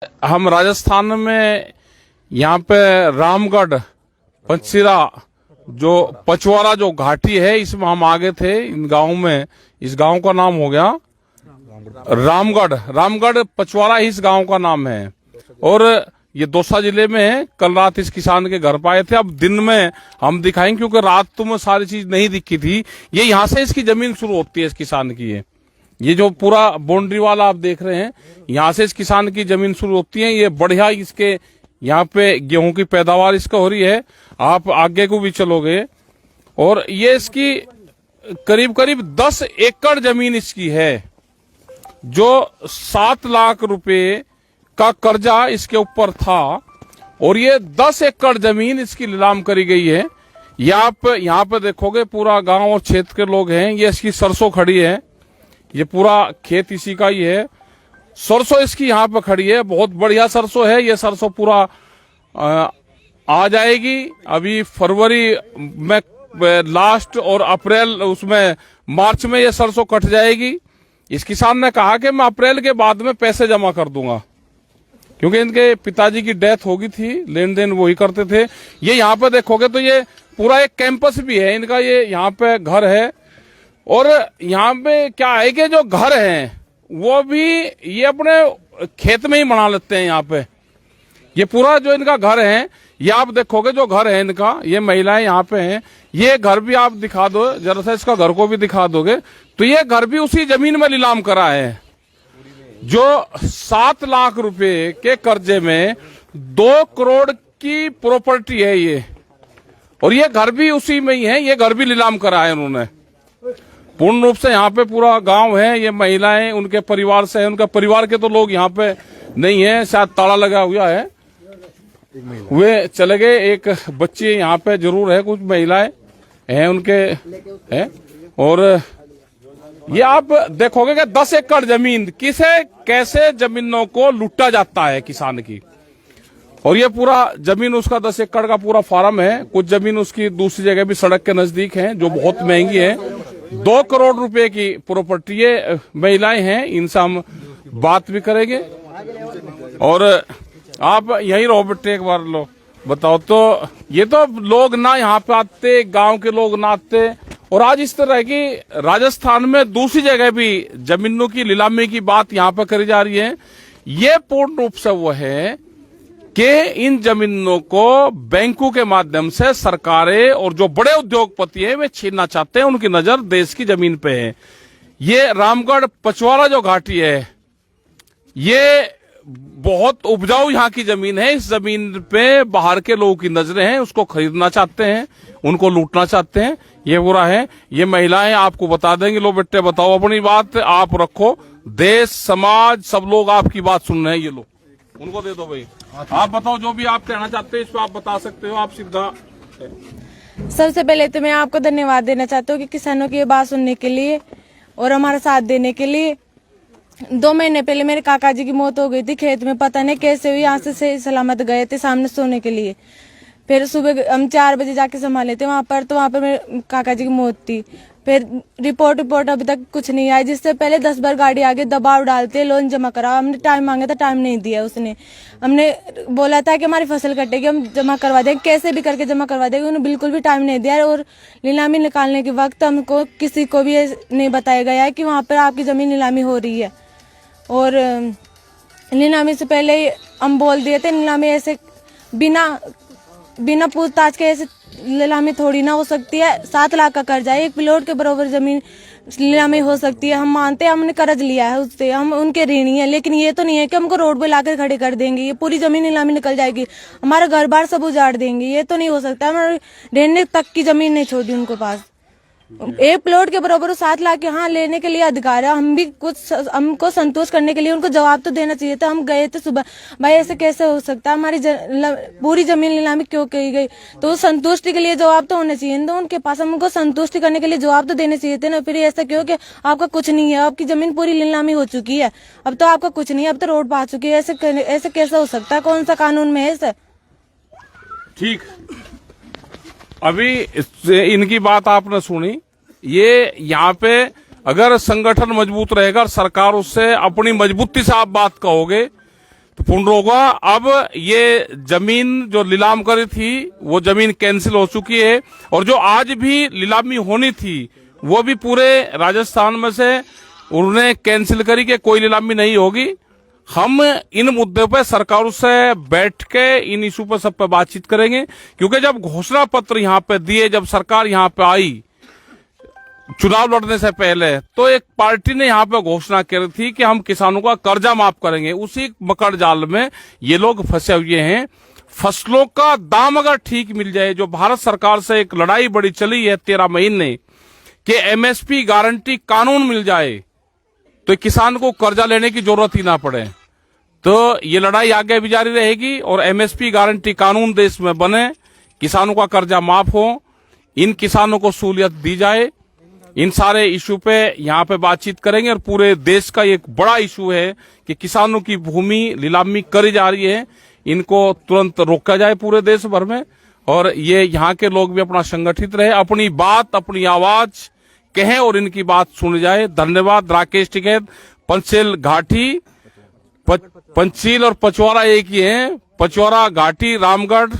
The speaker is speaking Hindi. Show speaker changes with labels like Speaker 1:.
Speaker 1: हम राजस्थान में यहाँ पे रामगढ़ पंचशीरा जो पचवारा जो घाटी है इसमें हम आगे थे इन गांव में। इस गांव का नाम हो गया रामगढ़। रामगढ़ पचवारा ही इस गांव का नाम है और ये दौसा जिले में है। कल रात इस किसान के घर पाए थे। अब दिन में हम दिखाएंगे क्योंकि रात तो में सारी चीज नहीं दिखी थी। ये यहाँ से इसकी जमीन शुरू होती है इस किसान की। ये जो पूरा बाउंड्री वाला आप देख रहे हैं यहाँ से इस किसान की जमीन शुरू होती है। ये बढ़िया इसके यहाँ पे गेहूं की पैदावार इसका हो रही है। आप आगे को भी चलोगे और ये इसकी करीब करीब 10 एकड़ जमीन इसकी है जो 7 लाख रुपए का कर्जा इसके ऊपर था और ये 10 एकड़ जमीन इसकी नीलाम करी गई है। ये आप यहाँ पे देखोगे पूरा गांव और क्षेत्र के लोग हैं। ये इसकी सरसों खड़ी है। ये पूरा खेत इसी का ही है। सरसों इसकी यहाँ पे खड़ी है। बहुत बढ़िया सरसों है। ये सरसों पूरा आ जाएगी अभी फरवरी में लास्ट और अप्रैल उसमें मार्च में ये सरसों कट जाएगी। इस किसान ने कहा कि मैं अप्रैल के बाद में पैसे जमा कर दूंगा क्योंकि इनके पिताजी की डेथ हो गई थी। लेन देन वही करते थे। ये यहाँ पे देखोगे तो ये पूरा एक कैंपस भी है इनका। ये यहाँ पे घर है और यहाँ पे क्या है कि जो घर हैं वो भी ये अपने खेत में ही बना लेते हैं। यहाँ पे ये पूरा जो इनका घर है ये आप देखोगे जो घर है इनका, ये महिलाएं यहाँ पे हैं। ये घर भी आप दिखा दो जरा सा, इसका घर को भी दिखा दोगे तो ये घर भी उसी जमीन में नीलाम करा है जो 7 लाख रुपए के कर्जे में 2 करोड़ की प्रॉपर्टी है ये। और ये घर भी उसी में ही है। ये घर भी नीलाम करा है उन्होंने पूर्ण रूप से। यहाँ पे पूरा गांव है। ये महिलाएं उनके परिवार से है। उनका परिवार के तो लोग यहाँ पे नहीं है, शायद ताला लगा हुआ है, वे चले गए। एक बच्ची यहाँ पे जरूर है, कुछ महिलाएं हैं उनके हैं। और ये आप देखोगे कि 10 एकड़ जमीन किसे कैसे जमीनों को लूटा जाता है किसान की। और ये पूरा जमीन उसका 10 एकड़ का पूरा फार्म है। कुछ जमीन उसकी दूसरी जगह भी सड़क के नजदीक है जो बहुत महंगी है। 2 करोड़ रुपए की प्रॉपर्टी। ये महिलाएं हैं, इनसे हम बात भी करेंगे। और आप यहीं रहो बेटे, एक बार लो बताओ। तो ये तो लोग ना यहाँ पे आते, गांव के लोग ना आते। और आज इस तरह की राजस्थान में दूसरी जगह भी जमीनों की नीलामी की बात यहाँ पे करी जा रही है। ये पूर्ण रूप से वो है कि इन जमीनों को बैंकों के माध्यम से सरकारें और जो बड़े उद्योगपति हैं वे छीनना चाहते हैं। उनकी नजर देश की जमीन पे है। ये रामगढ़ पचवारा जो घाटी है ये बहुत उपजाऊ यहाँ की जमीन है। इस जमीन पे बाहर के लोगों की नजरें हैं, उसको खरीदना चाहते हैं, उनको लूटना चाहते हैं। ये बुरा है। ये महिलाएं आपको बता देंगे। लो बेटे बताओ अपनी बात आप रखो। देश समाज सब लोग आपकी बात सुन रहे हैं। ये लो उनको दे दो भाई। आप बताओ जो भी आप कहना चाहते हैं इस पर आप बता सकते हो। आप सीधा।
Speaker 2: सबसे पहले तो मैं आपको धन्यवाद देना चाहता हूँ कि किसानों की ये बात सुनने के लिए और हमारा साथ देने के लिए। 2 महीने पहले मेरे काका जी की मौत हो गई थी खेत में। पता नहीं कैसे हुई। यहाँ से सही सलामत गए थे सामने सोने के लिए। फिर सुबह हम 4 बजे जाके संभाले थे वहाँ पर मेरे काका जी की मौत थी। फिर रिपोर्ट अभी तक कुछ नहीं आई। जिससे पहले 10 बार गाड़ी आगे दबाव डालते लोन जमा करा। हमने टाइम मांगा था, टाइम नहीं दिया उसने। हमने बोला था कि हमारी फसल कटेगी, हम जमा करवा देंगे, कैसे भी करके जमा करवा देंगे। उन्होंने बिल्कुल भी टाइम नहीं दिया। और नीलामी निकालने के वक्त हमको किसी को भी नहीं बताया गया है कि वहाँ पर आपकी जमीन नीलामी हो रही है। और नीलामी से पहले हम बोल दिए थे नीलामी ऐसे बिना पूछताछ के ऐसे नीलामी थोड़ी ना हो सकती है। 7 लाख का कर्जा है, 1 प्लॉट के बराबर जमीन नीलामी हो सकती है। हम मानते हैं हमने कर्ज लिया है उससे, हम उनके ऋणी हैं। लेकिन ये तो नहीं है कि हमको रोड पे लाकर खड़े कर देंगे। ये पूरी जमीन नीलामी निकल जाएगी, हमारा घर बार सब उजाड़ देंगे। ये तो नहीं हो सकता। हमारे रहने तक की जमीन नहीं छोड़ी उनको पास। 1 प्लॉट के बराबर 7 लाख यहाँ लेने के लिए अधिकार है। हम भी कुछ हमको संतोष करने के लिए उनको जवाब तो देना चाहिए था। हम गए थे सुबह, भाई ऐसे कैसे हो सकता है, हमारी पूरी जमीन नीलामी क्यों की गई। तो संतुष्टि के लिए जवाब तो होना चाहिए तो उनके पास। हमको संतुष्टि करने के लिए जवाब तो देने चाहिए थे ना। फिर ऐसा क्यों कि आपका कुछ नहीं है, आपकी जमीन पूरी नीलामी हो चुकी है, अब तो आपका कुछ नहीं है, अब तो रोड पा चुकी है। ऐसे कैसे हो सकता है, कौन सा कानून में है ऐसा।
Speaker 1: ठीक, अभी इनकी बात आपने सुनी। ये यहाँ पे अगर संगठन मजबूत रहेगा, सरकार उससे अपनी मजबूती से आप बात कहोगे तो पूर्ण होगा। अब ये जमीन जो नीलाम करी थी वो जमीन कैंसिल हो चुकी है, और जो आज भी नीलामी होनी थी वो भी पूरे राजस्थान में से उन्होंने कैंसिल करी कि कोई नीलामी नहीं होगी। हम इन मुद्दों पे सरकारों से बैठ के इन इशू पर सब पे बातचीत करेंगे, क्योंकि जब घोषणा पत्र यहाँ पे दिए, जब सरकार यहाँ पे आई चुनाव लड़ने से पहले, तो एक पार्टी ने यहाँ पे घोषणा करी थी कि हम किसानों का कर्जा माफ करेंगे। उसी मकड़ जाल में ये लोग फंसे हुए हैं। फसलों का दाम अगर ठीक मिल जाए, जो भारत सरकार से एक लड़ाई बड़ी चली है 13 महीने कि एमएसपी गारंटी कानून मिल जाए तो किसान को कर्जा लेने की जरूरत ही ना पड़े, तो ये लड़ाई आगे भी जारी रहेगी और एमएसपी गारंटी कानून देश में बने, किसानों का कर्जा माफ हो, इन किसानों को सहूलियत दी जाए। इन सारे इशू पे यहाँ पे बातचीत करेंगे। और पूरे देश का एक बड़ा इशू है कि किसानों की भूमि नीलामी करी जा रही है, इनको तुरंत रोका जाए पूरे देश भर में, और ये यहाँ के लोग भी अपना संगठित रहे, अपनी बात अपनी आवाज कहें और इनकी बात सुनी जाए। धन्यवाद। राकेश टिकैत, पंचशील घाटी, पंचशील और पचवारा एक ही है, पचवारा घाटी रामगढ़।